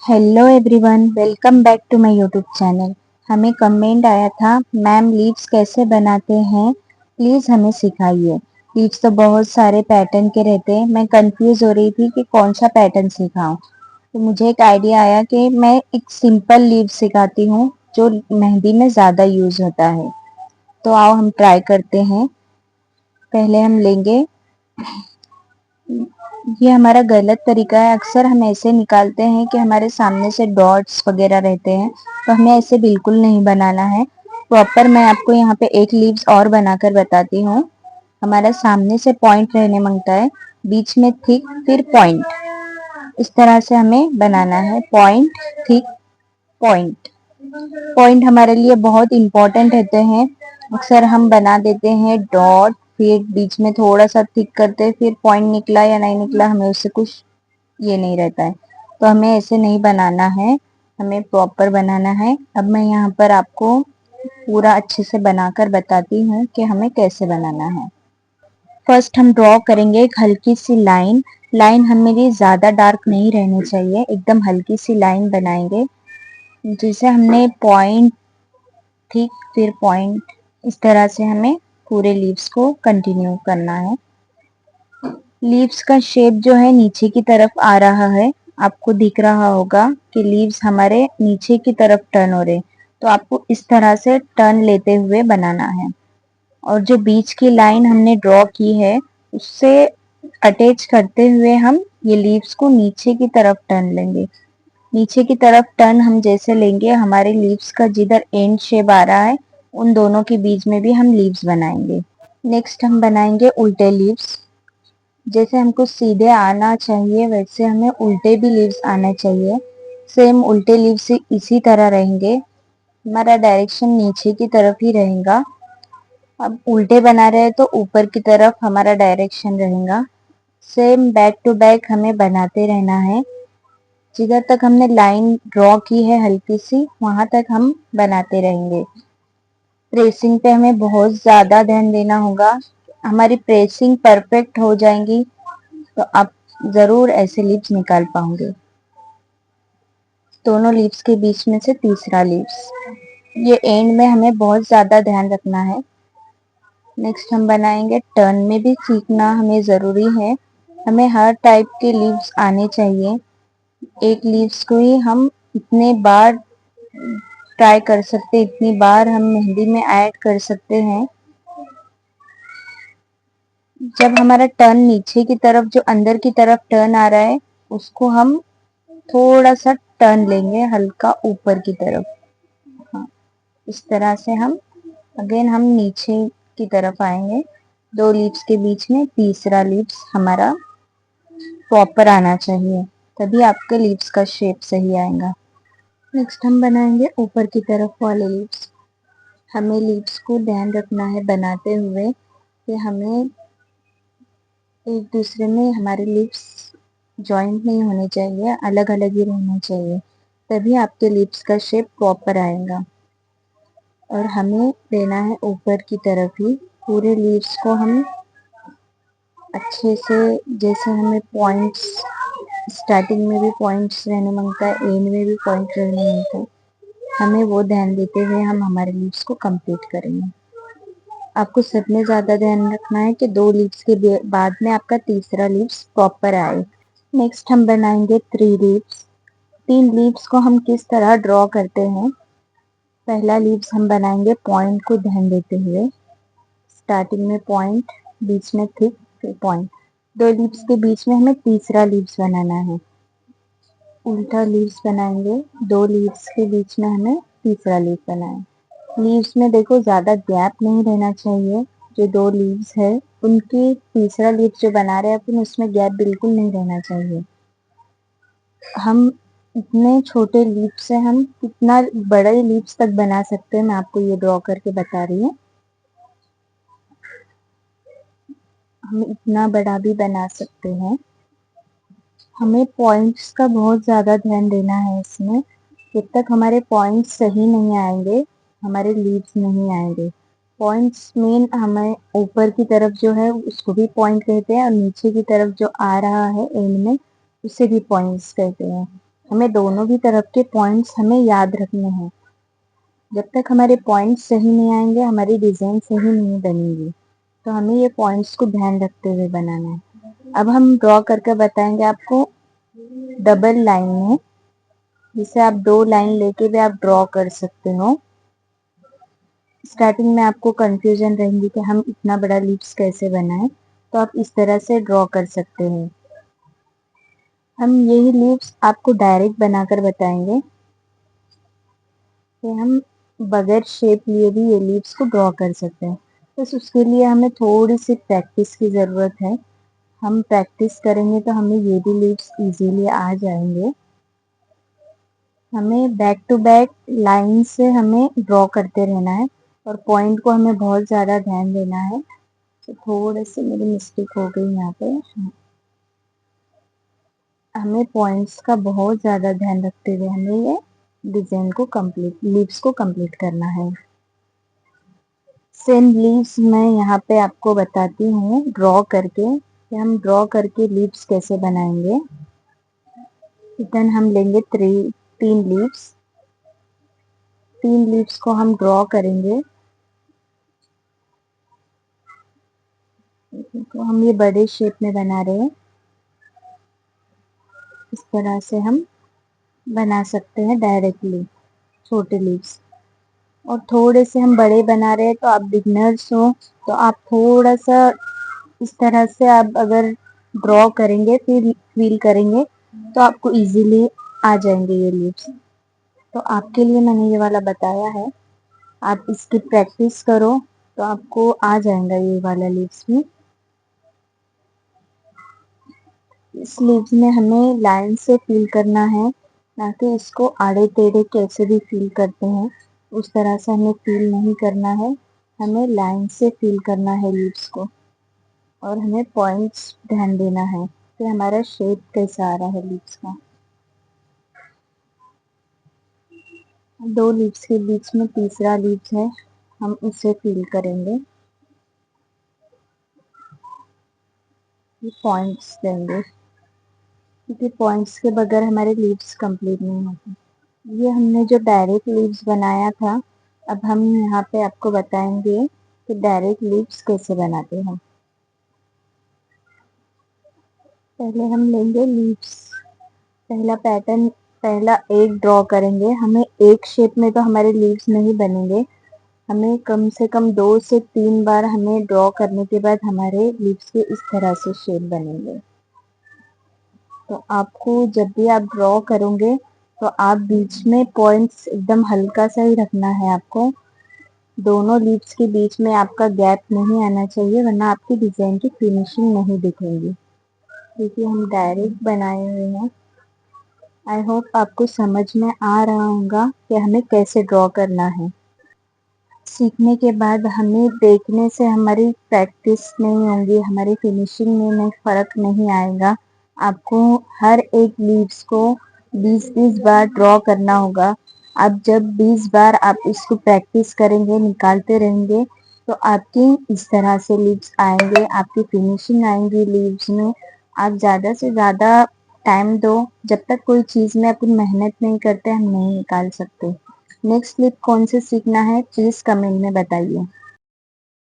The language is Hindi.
Hello everyone, welcome back to my YouTube channel. हमें कमेंट आया था, मैम लीव्स कैसे बनाते हैं, प्लीज़ हमें सिखाइए। लीव्स तो बहुत सारे पैटर्न के रहते हैं, मैं कंफ्यूज हो रही थी कि कौन सा पैटर्न सिखाऊं। तो मुझे एक आइडिया आया कि मैं एक सिंपल लीव सिखाती हूँ जो मेहंदी में ज़्यादा यूज होता है। तो आओ हम ट्राई करते हैं। पहले हम लेंगे, ये हमारा गलत तरीका है। अक्सर हम ऐसे निकालते हैं कि हमारे सामने से डॉट्स वगैरह रहते हैं, तो हमें ऐसे बिल्कुल नहीं बनाना है। प्रॉपर मैं आपको यहाँ पे एक लीव्स और बनाकर बताती हूँ। हमारा सामने से पॉइंट रहने मांगता है, बीच में थिक, फिर पॉइंट। इस तरह से हमें बनाना है, पॉइंट, थिक, पॉइंट। पॉइंट हमारे लिए बहुत इंपॉर्टेंट रहते हैं। अक्सर हम बना देते हैं डॉट, फिर बीच में थोड़ा सा थिक करते हैं, फिर पॉइंट निकला या नहीं निकला हमें उससे कुछ ये नहीं रहता है। तो हमें ऐसे नहीं बनाना है, हमें प्रॉपर बनाना है। अब मैं यहाँ पर आपको पूरा अच्छे से बनाकर बताती हूँ कि हमें कैसे बनाना है। फर्स्ट हम ड्रॉ करेंगे एक हल्की सी लाइन। लाइन हमें ज़्यादा डार्क नहीं रहनी चाहिए, एकदम हल्की सी लाइन बनाएंगे जिसे हमने पॉइंट, थिक, फिर पॉइंट, इस तरह से हमें पूरे लीव्स को कंटिन्यू करना है। लीव्स का शेप जो है नीचे की तरफ आ रहा है, आपको दिख रहा होगा कि लीव्स हमारे नीचे की तरफ टर्न हो रहे, तो आपको इस तरह से टर्न लेते हुए बनाना है। और जो बीच की लाइन हमने ड्रॉ की है उससे अटैच करते हुए हम ये लीव्स को नीचे की तरफ टर्न लेंगे। नीचे की तरफ टर्न हम जैसे लेंगे, हमारे लीव्स का जिधर एंड शेप आ रहा है उन दोनों के बीच में भी हम लीव्स बनाएंगे। नेक्स्ट हम बनाएंगे उल्टे लीव्स। जैसे हमको सीधे आना चाहिए वैसे हमें उल्टे भी लीव्स आना चाहिए। सेम उल्टे लीव्स इसी तरह रहेंगे, हमारा डायरेक्शन नीचे की तरफ ही रहेगा। अब उल्टे बना रहे हैं तो ऊपर की तरफ हमारा डायरेक्शन रहेगा। सेम बैक टू बैक हमें बनाते रहना है। जिधर तक हमने लाइन ड्रॉ की है हल्की सी, वहां तक हम बनाते रहेंगे। प्रेसिंग पे हमें बहुत ज्यादा ध्यान देना होगा। हमारी प्रेसिंग परफेक्ट हो जाएंगी तो आप जरूर ऐसे लीव्स निकाल पाओगे। दोनों लीव्स के बीच में से तीसरा लीव्स, ये एंड में हमें बहुत ज्यादा ध्यान रखना है। नेक्स्ट हम बनाएंगे, टर्न में भी सीखना हमें जरूरी है। हमें हर टाइप के लीव्स आने चाहिए। एक लीव्स को ही हम इतने बार ट्राई कर सकते हैं, इतनी बार हम मेहंदी में ऐड कर सकते हैं। जब हमारा टर्न नीचे की तरफ, जो अंदर की तरफ टर्न आ रहा है, उसको हम थोड़ा सा टर्न लेंगे हल्का ऊपर की तरफ। हाँ, इस तरह से हम अगेन हम नीचे की तरफ आएंगे। दो लीव्स के बीच में तीसरा लीव्स हमारा प्रॉपर आना चाहिए, तभी आपके लीव्स का शेप सही आएगा। नेक्स्ट हम बनाएंगे ऊपर की तरफ वाले लीव्स। हमें लीव्स को ध्यान रखना है बनाते हुए कि हमें एक दूसरे में हमारे लिप्स जॉइंट नहीं होने चाहिए, अलग अलग ही रहना चाहिए, तभी आपके लिप्स का शेप प्रॉपर आएगा। और हमें लेना है ऊपर की तरफ ही पूरे लिप्स को हम अच्छे से। जैसे हमें पॉइंट्स, स्टार्टिंग में भी पॉइंट्स रहने मांगता है, एंड में भी पॉइंट रहने मांगता है, हमें वो ध्यान देते हुए हम हमारे लिप्स को कंप्लीट करेंगे। आपको सब में ज्यादा ध्यान रखना है कि दो लीव्स के बाद में आपका तीसरा लीव्स प्रॉपर आए। नेक्स्ट हम बनाएंगे थ्री लीव्स। तीन लीव्स को हम किस तरह ड्रॉ करते हैं। पहला लीव्स हम बनाएंगे पॉइंट को ध्यान देते हुए, स्टार्टिंग में पॉइंट, बीच में थिक, फिर पॉइंट। दो लीव्स के बीच में हमें तीसरा लीव्स बनाना है। उल्टा लीव्स बनाएंगे, दो लीव्स के बीच में हमें तीसरा लीव बनाए। लीव्स में देखो ज्यादा गैप नहीं रहना चाहिए। जो दो लीव्स है उनकी तीसरा लीव जो बना रहे हैं अपन, उसमें गैप बिल्कुल नहीं रहना चाहिए। हम इतने छोटे लीव से हम कितना बड़े लीव्स तक बना सकते हैं, मैं आपको ये ड्रॉ करके बता रही हूँ। हम इतना बड़ा भी बना सकते हैं। हमें पॉइंट्स का बहुत ज़्यादा ध्यान देना है इसमें। जब तक हमारे पॉइंट्स सही नहीं आएंगे, हमारे लीव्स नहीं आएंगे। पॉइंट्स मीन हमें ऊपर की तरफ जो है उसको भी पॉइंट कहते हैं, और नीचे की तरफ जो आ रहा है एंड में उसे भी पॉइंट्स कहते हैं। हमें दोनों भी तरफ के पॉइंट्स हमें याद रखने हैं। जब तक हमारे पॉइंट्स सही नहीं आएंगे हमारी डिजाइन सही नहीं बनेगी। तो हमें ये पॉइंट्स को ध्यान रखते हुए बनाना है। अब हम ड्रॉ करके बताएंगे आपको डबल लाइन में, जिसे आप 2 लाइन लेके भी आप ड्रॉ कर सकते हो। स्टार्टिंग में आपको कंफ्यूजन रहेंगी कि हम इतना बड़ा लिप्स कैसे बनाएं, तो आप इस तरह से ड्रॉ कर सकते हैं। हम यही लिप्स आपको डायरेक्ट बनाकर बताएंगे कि हम बगैर शेप लिए भी ये लिप्स को ड्रॉ कर सकते हैं। बस उसके लिए हमें थोड़ी सी प्रैक्टिस की ज़रूरत है। हम प्रैक्टिस करेंगे तो हमें ये भी लिप्स इजीली आ जाएंगे। हमें बैक टू बैक लाइन से हमें ड्रॉ करते रहना है और पॉइंट को हमें बहुत ज़्यादा ध्यान देना है। तो थोड़े से मेरी मिस्टेक हो गई यहाँ पे। हमें पॉइंट्स का बहुत ज़्यादा ध्यान रखते हुए हमें ये डिज़ाइन को कंप्लीट लीव्स को कंप्लीट करना है। सेम लीव्स मैं यहाँ पे आपको बताती हूँ ड्रॉ करके कि हम ड्रॉ करके लीव्स कैसे बनाएंगे। देन हम लेंगे 3 लीव्स। 3 लीव्स को हम ड्रॉ करेंगे। तो हम ये बड़े शेप में बना रहे हैं, इस तरह से हम बना सकते हैं डायरेक्टली छोटे लीव्स। और थोड़े से हम बड़े बना रहे हैं तो आप बिगनर्स हो तो आप थोड़ा सा इस तरह से आप अगर ड्रॉ करेंगे फिर फील करेंगे तो आपको इजीली आ जाएंगे ये लीव्स। तो आपके लिए मैंने ये वाला बताया है, आप इसकी प्रैक्टिस करो तो आपको आ जाएगा ये वाला लीव्स भी। इस लीव्स में हमें लाइन से फील करना है, ना कि इसको आड़े टेढ़े कैसे भी फील करते हैं उस तरह से हमें फील नहीं करना है। हमें लाइन से फील करना है लीव्स को और हमें पॉइंट्स ध्यान देना है कि हमारा शेप कैसा आ रहा है लीव्स का। 2 लीव्स के बीच में तीसरा लीव्स है, हम उसे फील करेंगे। ये पॉइंट्स देंगे क्योंकि पॉइंट्स के बगैर हमारे लीव्स कंप्लीट नहीं होते। ये हमने जो डायरेक्ट लीव्स बनाया था, अब हम यहाँ पे आपको बताएंगे कि डायरेक्ट लीव्स कैसे बनाते हैं। पहले हम लेंगे लीव्स, पहला पैटर्न पहला एक ड्रॉ करेंगे। हमें एक शेप में तो हमारे लीव्स नहीं बनेंगे, हमें कम से कम 2 से 3 बार हमें ड्रॉ करने के बाद हमारे लीव्स के इस तरह से शेप बनेंगे। तो आपको जब भी आप ड्रॉ करोगे तो आप बीच में पॉइंट्स एकदम हल्का सा ही रखना है आपको। दोनों लीव्स के बीच में आपका गैप नहीं आना चाहिए वरना आपकी डिजाइन की फिनिशिंग नहीं दिखेगी, क्योंकि हम डायरेक्ट बनाए हुए हैं। आई होप आपको समझ में आ रहा होगा कि हमें कैसे ड्रॉ करना है। सीखने के बाद हमें देखने से हमारी प्रैक्टिस नहीं होगी, हमारी फिनिशिंग में नहीं फ़र्क नहीं आएगा। आपको हर एक लीव्स को 20-20 बार ड्रॉ करना होगा। अब जब 20 बार आप इसको प्रैक्टिस करेंगे, निकालते रहेंगे तो आपकी इस तरह से लीव्स आएंगे, आपकी फिनिशिंग आएंगी लीव्स में। आप ज़्यादा से ज़्यादा टाइम दो, जब तक कोई चीज़ में अपन मेहनत नहीं करते हम नहीं निकाल सकते। नेक्स्ट क्लिप कौन से सीखना है प्लीज कमेंट में बताइए।